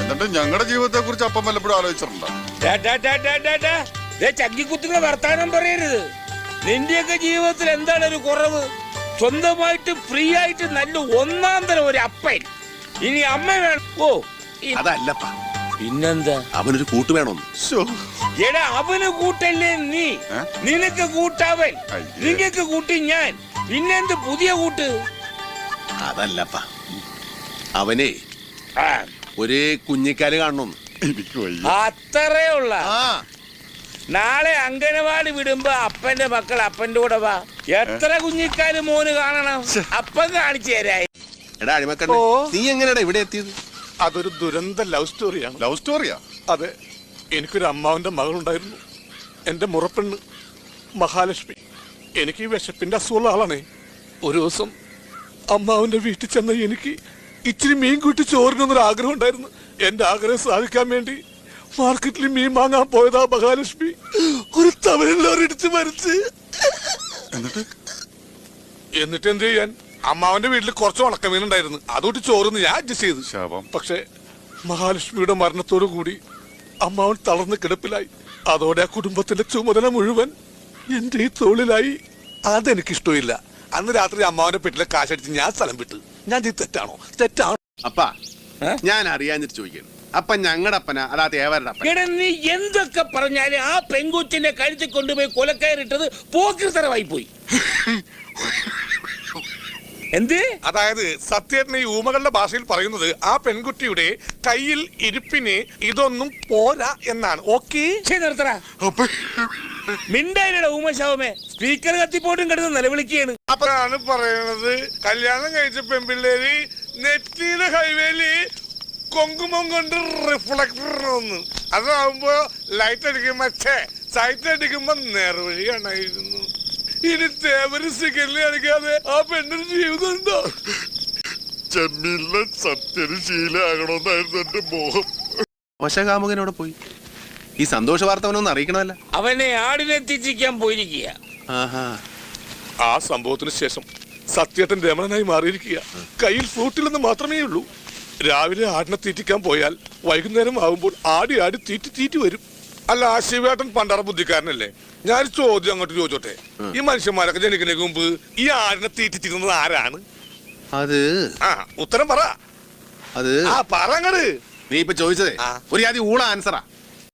എന്നിട്ട് ഞങ്ങളുടെ ജീവിതത്തെ കുറിച്ച് അപ്പം വല്ലപ്പോഴും ആലോചിച്ചിട്ടുണ്ടോ? ചക്കിക്കുത്തുന്ന വർത്താനം പറയരുത്. നിന്റെയൊക്കെ ജീവിതത്തിൽ എന്താണ് ഒരു കുറവ്? സ്വന്തമായിട്ട് ഫ്രീ ആയിട്ട് നല്ല ഒന്നാം തരം ഒരു അപ്പൻ. ഇനി അമ്മ വേണം. ഓ അതല്ലപ്പാ, പിന്നെന്താ? അവനൊരു കൂട്ട് വേണം. എടാ അവന് കൂട്ടല്ലേ നീ, നിനക്ക് കൂട്ടവൻ, നിനക്ക് കൂട്ടി ഞാൻ, പിന്നെന്ത് പുതിയ കൂട്ട്? അതല്ലപ്പാ, അവനെ ഒരേ കുഞ്ഞിക്കാല് കാണണം. അത്രേ ഉള്ള. നാളെ അംഗനവാടി വിടുമ്പോ അപ്പന്റെ മക്കൾ അപ്പന്റെ കൂടെ വാ. എത്ര കുഞ്ഞിക്കാല് മോന് കാണണം? അപ്പം കാണിച്ചു തരായി. എടാ അഴിമക്കണ്ണ, നീ എങ്ങനെയാ ഇവിടെ എത്തിയത്? അതൊരു ദുരന്ത ലവ് സ്റ്റോറിയാണ്. ലവ് സ്റ്റോറിയാ? അതെ, എനിക്കൊരു അമ്മാവന്റെ മകളുണ്ടായിരുന്നു, എന്റെ മുറപ്പെണ്ണ് മഹാലക്ഷ്മി. എനിക്ക് ഈ വിശപ്പിന്റെ അസുഖമുള്ള ആളാണേ. ഒരു ദിവസം അമ്മാവന്റെ വീട്ടിൽ ചെന്ന എനിക്ക് ഇച്ചിരി മീൻ കൂട്ടി ചോറിനൊന്നൊരു ആഗ്രഹം ഉണ്ടായിരുന്നു. എന്റെ ആഗ്രഹം സാധിക്കാൻ വേണ്ടി മാർക്കറ്റിൽ മീൻ വാങ്ങാൻ പോയതാ മഹാലക്ഷ്മി ഒരു തവരിടിച്ച് മരിച്ച്. എന്നിട്ട് എന്ത് ചെയ്യാൻ? അമ്മാവന്റെ വീട്ടിൽ കുറച്ച് ഉണക്കമീൻ ഉണ്ടായിരുന്നു, അതുകൊണ്ട് ചോറിന്ന് ഞാൻ അഡ്ജസ്റ്റ് ചെയ്തു. പക്ഷെ മഹാലക്ഷ്മിയുടെ മരണത്തോടു കൂടി അമ്മാവൻ തളർന്ന് കിടപ്പിലായി. അതോടെ ആ കുടുംബത്തിന്റെ ചുമതല മുഴുവൻ എന്റെ ഈ തോളിലായി. അതെനിക്കിഷ്ടമില്ല. അന്ന് രാത്രി അമ്മാവന്റെ പെട്ടിലെ കാശടിച്ച് ഞാൻ സ്ഥലം വിട്ടു. ഞാൻ തെറ്റാണോ? തെറ്റാണോ? അപ്പാ, ഞാൻ അറിയാഞ്ഞിട്ട് ചോദിക്കുന്നു. അപ്പൊ ഞങ്ങളുടെ അപ്പന അതാ തേവരുടെ അപ്പൻ. എടാ നീ എന്തൊക്കെ പറഞ്ഞാലും ആ പെൺകൊച്ചിന്റെ കഴുത്തിൽ കൊണ്ടുപോയി കൊലക്കയറിട്ടത് പോക്കിർത്തരമായി പോയി. എന്ത്? അതായത് സത്യേട്ടൻ ഈ ഊമകളുടെ ഭാഷയിൽ പറയുന്നത് ആ പെൺകുട്ടിയുടെ കയ്യിൽ ഇരിപ്പിന് ഇതൊന്നും പോരാ എന്നാണ്. ഓക്കെ, നിർത്തറ മിണ്ടായില്ലടാ ഊമശാവമേ. സ്പീക്കർ കത്തിപ്പോട്ടും കിടന്ന് നിലവിളിക്കുകയാണ്. അപ്പോഴാണ് പറയുന്നത് കല്യാണം കഴിച്ച പെൺപിള്ളേര് നെറ്റിയിലെ ഹൈവേയില് കുങ്കുമം കൊണ്ട് റിഫ്ലക്ടർ ഒന്ന്, അതാവുമ്പോ ലൈറ്റ് അടിക്കുമ്പോ സൈറ്റ് അടിക്കുമ്പോ നേർവഴി കാണായിരുന്നു. ഇനി തേവര് സിഗരറ്റ് അടിക്കാതെ ആ പെണ്ണിന് ജീവിതം ഉണ്ടോ? ചെമ്മീനിലെ സത്യന് ശീലമാകണമെന്നായിരുന്നു എന്റെ മോഹം. വശകാമുകനോടെ പോയി ഈ സന്തോഷ വാർത്ത അവനൊന്ന് അറിയിക്കണമല്ല. അവനെ ആടിനെ തിരിക്കാൻ പോയിരിക്കുക. ആ സംഭവത്തിന് ശേഷം സത്യേട്ടൻ രമണനായി മാറിയിരിക്കുക. കയ്യിൽ ഫ്രൂട്ടില്ലെന്ന് മാത്രമേ ഉള്ളൂ. രാവിലെ ആടിനെ തീറ്റിക്കാൻ പോയാൽ വൈകുന്നേരം ആവുമ്പോൾ ആടി ആടി തീറ്റി വരും. അല്ല, ആ ശിവേട്ടൻ പണ്ടാറ ബുദ്ധിക്കാരനല്ലേ? ഞാൻ ചോദ്യം അങ്ങോട്ട് ചോദിച്ചോട്ടെ, ഈ മനുഷ്യന്മാരൊക്കെ ജനിക്കുന്നതിന് മുമ്പ് ഈ ആടിനെ തീറ്റിച്ചിരുന്നത് ആരാണ്? അത് ഉത്തരം പറ. അത് പറങ്ങട്. നീ ഇപ്പൊ ചോദിച്ചതേ ഒരു ആദ്യം ഊള ആൻസറാ.